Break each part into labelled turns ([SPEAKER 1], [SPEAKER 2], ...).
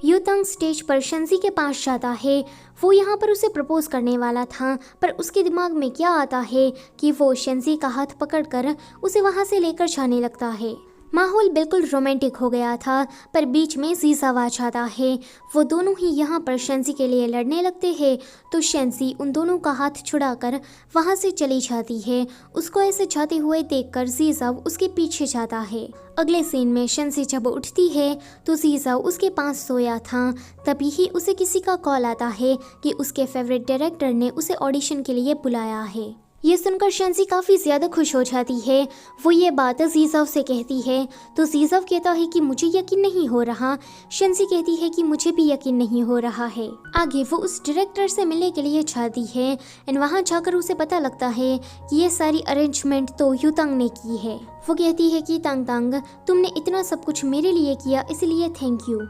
[SPEAKER 1] युतंग stage पर शंजी के पास जाता है। वो यहाँ पर उसे प्रपोज करने वाला था, पर उसके दिमाग में क्या आता है कि वो शंजी का हाथ पकड़कर उसे वहाँ से लेकर जाने लगता है। माहौल बिल्कुल रोमांटिक हो गया था, पर बीच में जीसाव आ जाता है। वो दोनों ही यहाँ पर शंजी के लिए लड़ने लगते हैं, तो शंजी उन दोनों का हाथ छुड़ाकर वहाँ से चली जाती है। उसको ऐसे जाते हुए देखकर जीसाव उसके पीछे जाता है। अगले सीन में शंजी जब उठती है तो जीसाव उसके पास सोया था। तभी ही उसे किसी का कॉल आता है कि उसके फेवरेट डायरेक्टर ने उसे ऑडिशन के लिए बुलाया है। ये सुनकर शंजी काफ़ी ज़्यादा खुश हो जाती है। वो ये बात जीसाव से कहती है तो जीसाव कहता है कि मुझे यकीन नहीं हो रहा। शंजी कहती है कि मुझे भी यकीन नहीं हो रहा है। आगे वो उस डायरेक्टर से मिलने के लिए जाती है एंड वहाँ जाकर उसे पता लगता है कि ये सारी अरेंजमेंट तो युतंग ने की है। वो कहती है कि तांग तांग, तुमने इतना सब कुछ मेरे लिए किया, इसलिए थैंक यू।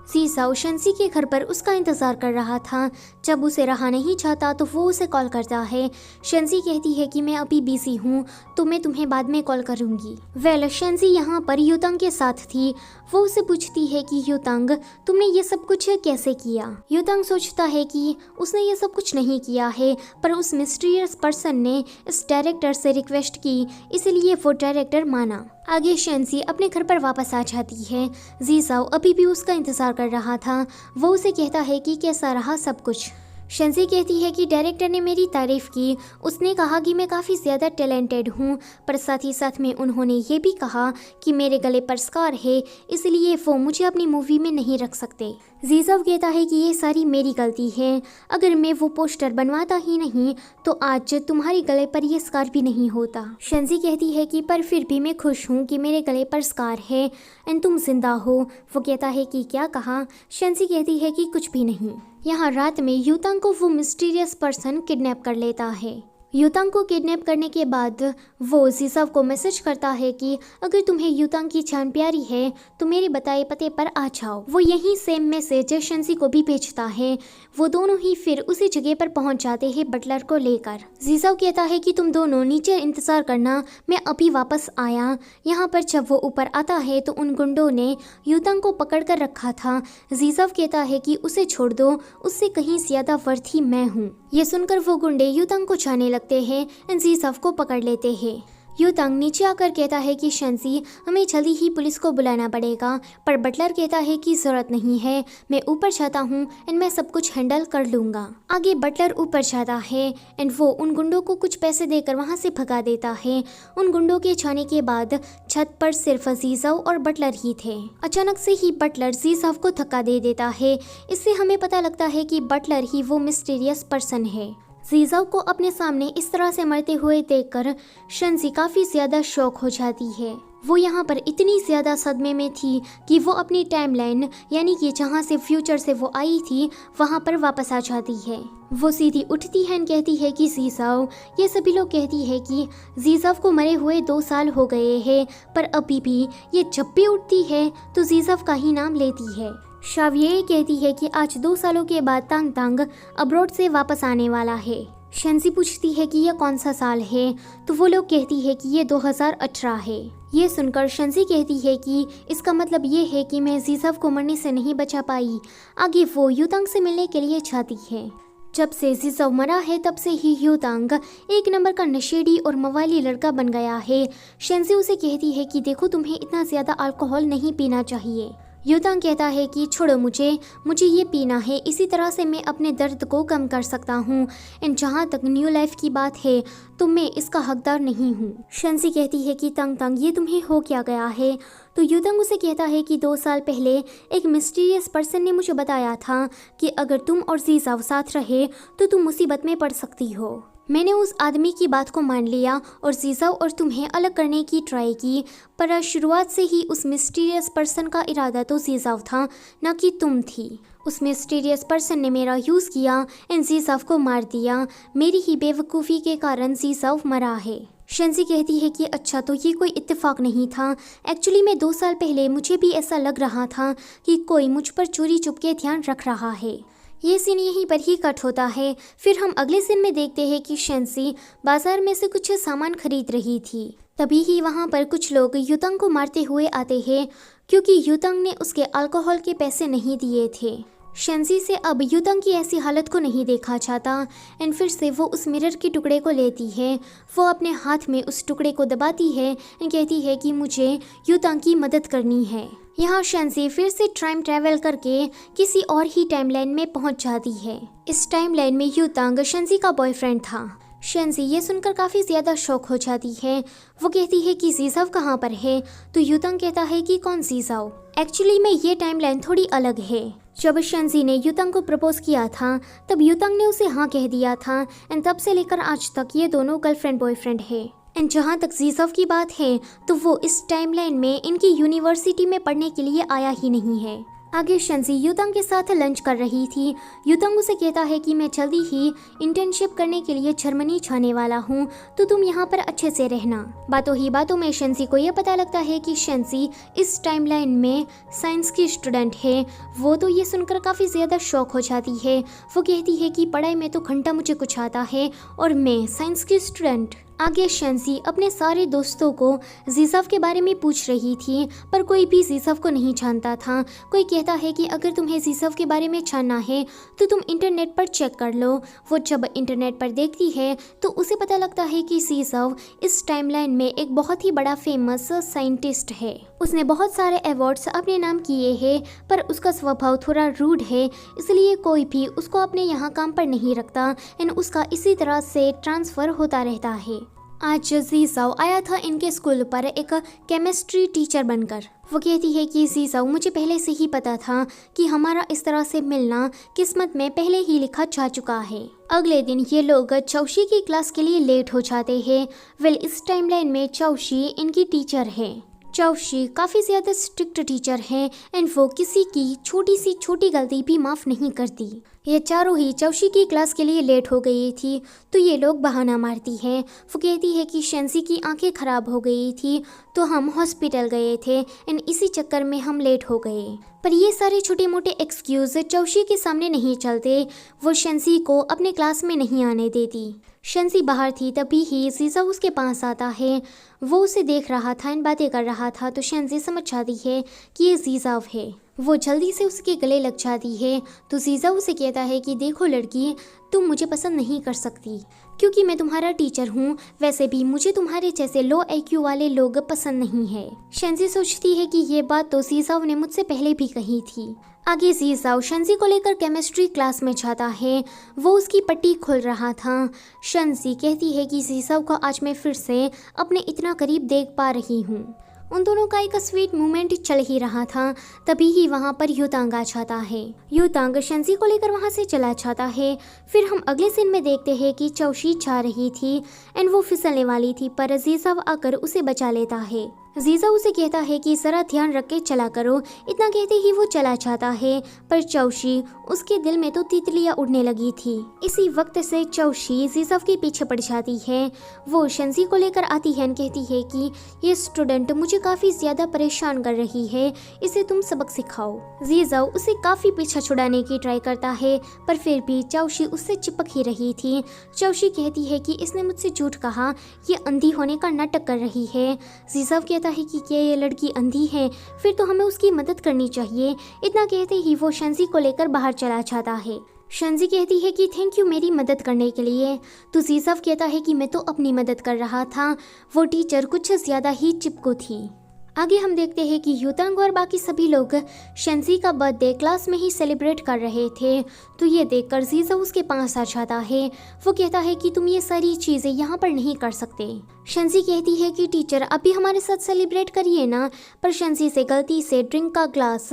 [SPEAKER 1] जीसाव शंजी के घर पर उसका इंतज़ार कर रहा था। जब उसे रहा नहीं चाहता तो वो उसे कॉल करता है। शंजी कहती है कि मैं अभी बिजी हूँ, तो मैं तुम्हें बाद में कॉल करूँगी। शंजी यहाँ पर युतंग के साथ थी। वो उसे पूछती है कि युतंग, तुमने ये सब कुछ कैसे किया। युतंग सोचता है कि उसने ये सब कुछ नहीं किया है, पर उस मिस्टीरियस पर्सन ने इस डायरेक्टर से रिक्वेस्ट की, इसलिए वो डायरेक्टर माना। आगे शंजी अपने घर पर वापस आ जाती है। जीसाव अभी भी उसका इंतजार कर रहा था। वो उसे कहता है कि कैसा रहा सब कुछ। शंजी कहती है कि डायरेक्टर ने मेरी तारीफ़ की। उसने कहा कि मैं काफ़ी ज़्यादा टैलेंटेड हूँ, पर साथ ही साथ में उन्होंने ये भी कहा कि मेरे गले पर स्कार है, इसलिए वो मुझे अपनी मूवी में नहीं रख सकते। जीसाव कहता है कि ये सारी मेरी गलती है। अगर मैं वो पोस्टर बनवाता ही नहीं तो आज तुम्हारे गले पर ये स्कार भी नहीं होता। शंजी कहती है कि पर फिर भी मैं खुश हूँ कि मेरे गले पर स्कार है एंड तुम जिंदा हो। वो कहता है कि क्या कहा। शंजी कहती है कि कुछ भी नहीं। यहाँ रात में युतंग को वो मिस्टीरियस पर्सन किडनैप कर लेता है। युतंग को किडनैप करने के बाद वो जीसाव को मैसेज करता है कि अगर तुम्हें युतंग की जान प्यारी है तो मेरे बताए पते पर आ जाओ। वो यही सेम मैसेज शंजी को भी भेजता है। वो दोनों ही फिर उसी जगह पर पहुंच जाते हैं बटलर को लेकर। जीसाव कहता है कि तुम दोनों नीचे इंतजार करना, मैं अभी वापस आया। यहाँ पर जब वो ऊपर आता है तो उन गुंडों ने युतंग को पकड़ कर रखा था। जीसाव कहता है कि उसे छोड़ दो, उससे कहीं ज्यादा वर्थी मैं हूँ। ये सुनकर वो गुंडे युतंग को जाने लगते हैं एंड जीसाव को पकड़ लेते हैं। युतंग नीचे आकर कहता है कि शंजी, हमें जल्दी ही पुलिस को बुलाना पड़ेगा, पर बटलर कहता है कि जरूरत नहीं है, मैं ऊपर जाता हूँ एंड मैं सब कुछ हैंडल कर लूँगा। आगे बटलर ऊपर जाता है एंड वो उन गुंडों को कुछ पैसे देकर वहाँ से भगा देता है। उन गुंडों के जाने के बाद छत पर सिर्फ जीसाव और बटलर ही थे। अचानक से ही बटलर जीसाव को धक्का दे देता है। इससे हमें पता लगता है कि बटलर ही वो मिस्टीरियस पर्सन है। जीसाव को अपने सामने इस तरह से मरते हुए देखकर शंजी काफ़ी ज़्यादा शॉक हो जाती है। वो यहाँ पर इतनी ज़्यादा सदमे में थी कि वो अपनी टाइमलाइन यानी कि जहाँ से फ्यूचर से वो आई थी वहाँ पर वापस आ जाती है। वो सीधी उठती है और कहती है कि जीसाव, ये सभी लोग कहती है कि जीसाव को मरे हुए 2 साल हो गए हैं, पर अभी भी ये जब भी उठती है तो जीसाव का ही नाम लेती है। शाव ये कहती है कि आज 2 सालों के बाद तांग तांग अब्रॉड से वापस आने वाला है। शंजी पूछती है कि यह कौन सा साल है, तो वो लोग कहती है कि ये 2018 है। ये सुनकर शंजी कहती है कि इसका मतलब ये है कि मैं जीसाव को मरने से नहीं बचा पाई। आगे वो युतंग से मिलने के लिए जाती है। जब से जीसाव मरा है तब से ही युतंग एक नंबर का नशेड़ी और मवाली लड़का बन गया है। शंजी उसे कहती है कि देखो, तुम्हें इतना ज़्यादा अल्कोहल नहीं पीना चाहिए। युतंग कहता है कि छोड़ो, मुझे ये पीना है, इसी तरह से मैं अपने दर्द को कम कर सकता हूँ एंड जहाँ तक न्यू लाइफ की बात है तो मैं इसका हकदार नहीं हूँ। शंजी कहती है कि तंग तंग, ये तुम्हें हो क्या गया है। तो युतंग उसे कहता है कि 2 साल पहले एक मिस्टीरियस पर्सन ने मुझे बताया था कि अगर तुम और जीसाव साथ रहे तो तुम मुसीबत में पड़ सकती हो। मैंने उस आदमी की बात को मान लिया और जीसाव और तुम्हें अलग करने की ट्राई की, पर शुरुआत से ही उस मिस्टीरियस पर्सन का इरादा तो जीसाव था, न कि तुम थी। उस मिस्टीरियस पर्सन ने मेरा यूज़ किया एंड जीसाव को मार दिया। मेरी ही बेवकूफ़ी के कारण जीसाव मरा है। शंजी कहती है कि अच्छा, तो ये कोई इत्तेफाक नहीं था। एक्चुअली मैं 2 साल पहले मुझे भी ऐसा लग रहा था कि कोई मुझ पर चोरी चुपके ध्यान रख रहा है। ये सीन यहीं पर ही कट होता है। फिर हम अगले सीन में देखते हैं कि शेंसी बाजार में से कुछ सामान खरीद रही थी। तभी ही वहाँ पर कुछ लोग युतंग को मारते हुए आते हैं क्योंकि युतंग ने उसके अल्कोहल के पैसे नहीं दिए थे। शेंसी से अब युतंग की ऐसी हालत को नहीं देखा जाता एंड फिर से वो उस मिरर के टुकड़े को लेती है। वो अपने हाथ में उस टुकड़े को दबाती है एंड कहती है कि मुझे युतंग की मदद करनी है। यहाँ शेंसी फिर से टाइम ट्रैवल करके किसी और ही टाइमलाइन में पहुंच जाती है। इस टाइमलाइन में युतंग शेंसी का बॉयफ्रेंड था। शेंसी ये सुनकर काफ़ी ज़्यादा शॉक हो जाती है। वो कहती है कि जीजाव कहाँ पर है, तो युतंग कहता है कि कौन जीजाव। एक्चुअली में ये टाइमलाइन थोड़ी अलग है। जब शेंसी ने युतंग को प्रपोज किया था तब युतंग ने उसे हाँ कह दिया था एंड तब से लेकर आज तक ये दोनों गर्लफ्रेंड बॉयफ्रेंड है। एंड जहाँ तक जीजाव की बात है तो वो इस टाइमलाइन में इनकी यूनिवर्सिटी में पढ़ने के लिए आया ही नहीं है। आगे शेंसी युतंग के साथ लंच कर रही थी। युतंग उसे कहता है कि मैं जल्दी ही इंटर्नशिप करने के लिए जर्मनी जाने वाला हूँ, तो तुम यहाँ पर अच्छे से रहना। बातों ही बातों में शेंसी को यह पता लगता है कि शेंसी इस टाइमलाइन में साइंस की स्टूडेंट है। वो तो ये सुनकर काफ़ी ज़्यादा शॉक हो जाती है। वो कहती है कि पढ़ाई में तो घंटा मुझे कुछ आता है और मैं साइंस की स्टूडेंट। आगे शेंसी अपने सारे दोस्तों को जीजाव के बारे में पूछ रही थी, पर कोई भी जीजाव को नहीं जानता था। कोई कहता है कि अगर तुम्हें जीजाव के बारे में जानना है तो तुम इंटरनेट पर चेक कर लो। वो जब इंटरनेट पर देखती है तो उसे पता लगता है कि जीजाव इस टाइमलाइन में एक बहुत ही बड़ा फेमस साइंटिस्ट है। उसने बहुत सारे अवार्ड्स अपने नाम किए हैं, पर उसका स्वभाव थोड़ा रूड है, इसलिए कोई भी उसको अपने यहाँ काम पर नहीं रखता एंड उसका इसी तरह से ट्रांसफ़र होता रहता है। आज जीजाव आया था इनके स्कूल पर एक केमिस्ट्री टीचर बनकर। वो कहती है कि जीजाव मुझे पहले से ही पता था कि हमारा इस तरह से मिलना किस्मत में पहले ही लिखा जा चुका है। अगले दिन ये लोग चौशी की क्लास के लिए लेट हो जाते हैं। वेल इस टाइमलाइन में चौशी इनकी टीचर है। चौशी काफ़ी ज़्यादा स्ट्रिक्ट टीचर हैं एंड वो किसी की छोटी सी छोटी गलती भी माफ़ नहीं करती। ये चारों ही चौशी की क्लास के लिए लेट हो गई थी, तो ये लोग बहाना मारती हैं। वो कहती है कि शेंसी की आंखें ख़राब हो गई थी तो हम हॉस्पिटल गए थे एंड इसी चक्कर में हम लेट हो गए। पर ये सारे छोटे मोटे एक्सक्यूज़ चौशी के सामने नहीं चलते। वो शेंसी को अपने क्लास में नहीं आने देती। शेंसी बाहर थी तभी ही जीजाव उसके पास आता है। वो उसे देख रहा था एंड बातें कर रहा था, तो शेंसी समझ जाती है कि ये जीजाव है। वो जल्दी से उसके गले लग जाती है, तो जीजाव उसे कहता है कि देखो लड़की, तुम मुझे पसंद नहीं कर सकती क्योंकि मैं तुम्हारा टीचर हूँ। वैसे भी मुझे तुम्हारे जैसे लो IQ वाले लोग पसंद नहीं है। शेंसी सोचती है कि ये बात तो जीजाव ने मुझसे पहले भी कही थी। आगे जीजाव शेंसी को लेकर केमिस्ट्री क्लास में जाता है। वो उसकी पट्टी खोल रहा था। शेंसी कहती है कि जीजाव को आज मैं फिर से अपने इतना करीब देख पा रही हूँ। उन दोनों का एक स्वीट मोमेंट चल ही रहा था, तभी ही वहाँ पर युतांग आ जाता है। युतांग शेंसी को लेकर वहाँ से चला जाता है। फिर हम अगले सीन में देखते हैं कि चौशी जा रही थी एंड वो फिसलने वाली थी, पर जीजाव आकर उसे बचा लेता है। जीजाव उसे कहता है कि जरा ध्यान रख के चला करो। इतना कहते ही वो चला जाता है, पर चौशी उसके दिल में तो तितलियां उड़ने लगी थी। इसी वक्त से चौशी जीजाव के पीछे पड़ जाती है। वो शेंसी को लेकर आती है और कहती है कि ये स्टूडेंट मुझे काफ़ी ज़्यादा परेशान कर रही है, इसे तुम सबक सिखाओ। जीजाव उसे काफ़ी पीछा छुड़ाने की ट्राई करता है, पर फिर भी चौशी उससे चिपक ही रही थी। चौशी कहती है कि इसने मुझसे झूठ कहा, ये अंधी होने का नाटक कर रही है। जीजाव कहता है कि क्या ये लड़की अंधी है, फिर तो हमें उसकी मदद करनी चाहिए। इतना कहते ही वो शेंसी को लेकर बाहर चला जाता है। शेंसी कहती है कि थैंक यू मेरी मदद करने के लिए। तो जीजाव कहता है कि मैं तो अपनी मदद कर रहा था, वो टीचर कुछ ज़्यादा ही चिपको थी। आगे हम देखते हैं कि युतांग और बाकी सभी लोग शेंसी का बर्थडे क्लास में ही सेलिब्रेट कर रहे थे, तो ये देखकर जीजाव उसके पास आ जाता है। वो कहता है कि तुम ये सारी चीज़ें यहाँ पर नहीं कर सकते। शेंसी कहती है कि टीचर अभी हमारे साथ सेलिब्रेट करिए ना, पर शेंसी से गलती से ड्रिंक का ग्लास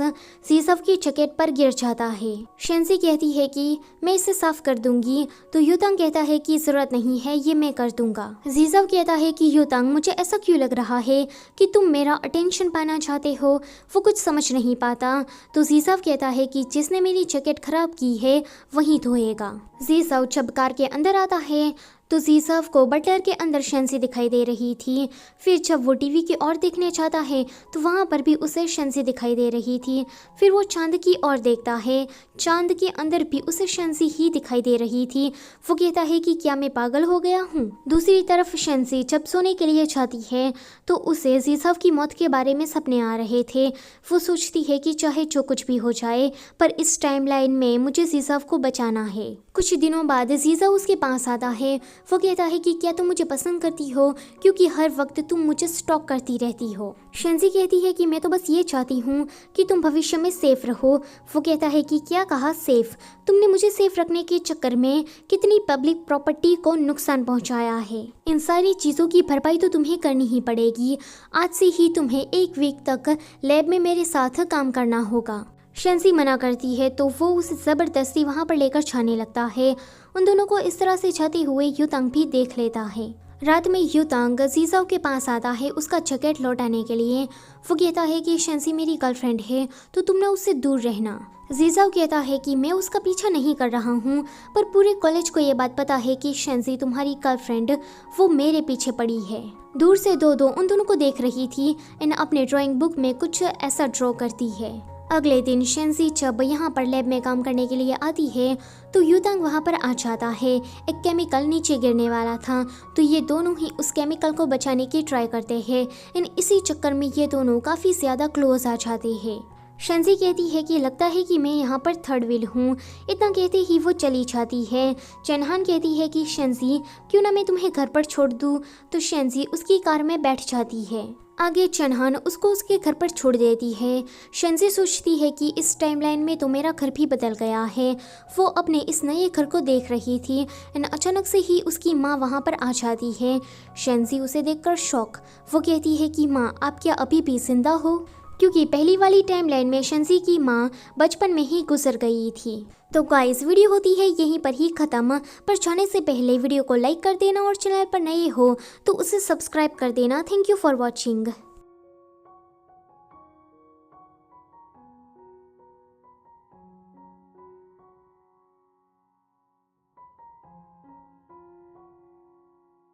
[SPEAKER 1] जीजाव की जैकेट पर गिर जाता है। शेंसी कहती है कि मैं इसे साफ कर दूंगी, तो युतांग कहता है कि जरूरत नहीं है, ये मैं कर दूंगा। जीजाव कहता है कि युतांग मुझे ऐसा क्यों लग रहा है कि तुम मेरा अटेंशन पाना चाहते हो, वो कुछ समझ नहीं पाता। तो जीजाव कहता है कि जिसने मेरी जैकेट खराब की है वही धोएगा। जीजाव जब कार के अंदर आता है तो जीसाफ को बटलर के अंदर शेंजी दिखाई दे रही थी। फिर जब वो टीवी की ओर देखने जाता है तो वहाँ पर भी उसे शेंजी दिखाई दे रही थी। फिर वो चांद की ओर देखता है, चांद के अंदर भी उसे शेंजी ही दिखाई दे रही थी। वो कहता है कि क्या मैं पागल हो गया हूँ। दूसरी तरफ शेंजी जब सोने के लिए जाती है तो उसे जीसाफ की मौत के बारे में सपने आ रहे थे। वो सोचती है कि चाहे जो कुछ भी हो जाए पर इस टाइमलाइन में मुझे जीसाफ को बचाना है। कुछ दिनों बाद जीसा उसके पास आता है। वो कहता है कि क्या तुम मुझे पसंद करती हो, क्योंकि हर वक्त तुम मुझे स्टॉक करती रहती हो। शेंजी कहती है कि मैं तो बस ये चाहती हूँ कि तुम भविष्य में सेफ रहो। वो कहता है कि क्या कहा सेफ? तुमने मुझे सेफ रखने के चक्कर में कितनी पब्लिक प्रॉपर्टी को नुकसान पहुँचाया है। इन सारी चीज़ों की भरपाई तो तुम्हें करनी ही पड़ेगी। आज से ही तुम्हें 1 वीक तक लैब में मेरे साथ काम करना होगा। शेंजी मना करती है तो वो उसे ज़बरदस्ती वहाँ पर लेकर जाने लगता है। उन दोनों को इस तरह से जाते हुए युतांग भी देख लेता है। रात में युतांग जीसाओ के पास आता है उसका जैकेट लौटाने के लिए। वो कहता है कि शेंजी मेरी गर्लफ्रेंड है तो तुम ना उससे दूर रहना। जीसाओ कहता है कि मैं उसका पीछा नहीं कर रहा हूँ, पर पूरे कॉलेज को ये बात पता है कि शेंजी तुम्हारी गर्लफ्रेंड वो मेरे पीछे पड़ी है। दूर से दो उन दोनों को देख रही थी और अपने ड्राइंग बुक में कुछ ऐसा ड्रॉ करती है। अगले दिन शेंजी जब यहाँ पर लैब में काम करने के लिए आती है तो युतांग वहाँ पर आ जाता है। एक केमिकल नीचे गिरने वाला था तो ये दोनों ही उस केमिकल को बचाने की ट्राई करते हैं। इन इसी चक्कर में ये दोनों काफ़ी ज़्यादा क्लोज आ जाते हैं। शेंजी कहती है कि लगता है कि मैं यहाँ पर थर्ड व्हील हूँ। इतना कहते ही वो चली जाती है। चेनहान कहती है कि शेंजी क्यों ना मैं तुम्हें घर पर छोड़ दूँ, तो शेंजी उसकी कार में बैठ जाती है। आगे चेनहान उसको उसके घर पर छोड़ देती है। शेंजी सोचती है कि इस टाइमलाइन में तो मेरा घर भी बदल गया है। वो अपने इस नए घर को देख रही थी और अचानक से ही उसकी माँ वहाँ पर आ जाती है। शेंजी उसे देखकर शॉक। वो कहती है कि माँ आप क्या अभी भी जिंदा हो, क्योंकि पहली वाली टाइमलाइन में शेंजी की माँ बचपन में ही गुजर गई थी। तो गाइस वीडियो होती है यहीं पर ही ख़त्म, पर जाने से पहले वीडियो को लाइक कर देना और चैनल पर नए हो तो उसे सब्सक्राइब कर देना। Thank you for watching.